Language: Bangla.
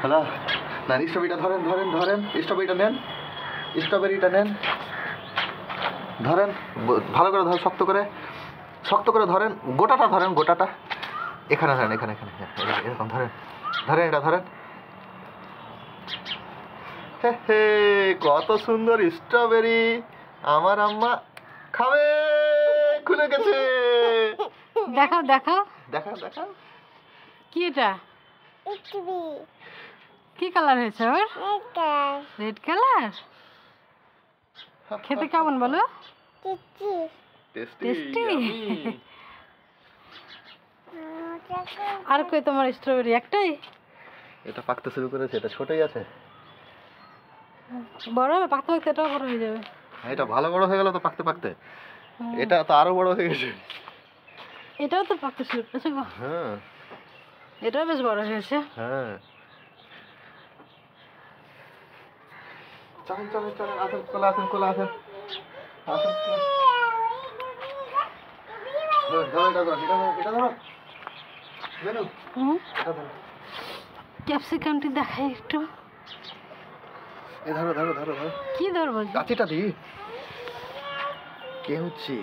হ্যালো না, স্ট্রবেরিটা ধরেন ধরেন ধরেন, স্ট্রবেরিটা নেন, স্ট্রবেরিটা নেন, ধরেন ভালো করে ধরেন, শক্ত করে ধরেন, গোটাটা ধরেন, গোটাটা এখানে ধরেন, এখানে এখানে এরকম ধরেন, ধরেন এটা ধরেন। হে হে, কত সুন্দর স্ট্রবেরি, আমার আম্মা খাবে, খুলে গেছে। দেখাও দেখাও দেখাও দেখাও, কি এটা? কি কালার হয়েছে ওর? Red colour. খেতে কেমন বলো? টেস্টি। আর কই তোমার স্ট্রবেরি? একটাই? এটা পাকতে শুরু করেছে, এটা ছোটই আছে। বড় হবে, পাকতে পাকতে এটাও বড় হয়ে যাবে। এটা ভালো বড় হয়ে গেল তো পাকতে পাকতে, এটা তো আরো বড় হয়ে গেছে। এটাও তো পাকতে শুরু করেছে গো। হ্যাঁ, এটাও বেশ বড় হয়েছে। হ্যাঁ, চলেন চলেন চলেন, আসেন, কোলে আসেন, কোলে আসেন, আসেন। ধরো এটা ধরো, এটা ধরো, বেরো, এটা ধরো, ক্যাপসিকামটি দেখাই একটু। এ ধরো ধরো ধরো ধরো, কি ধরবো? কাঁচিটা দি, কে হচ্ছে?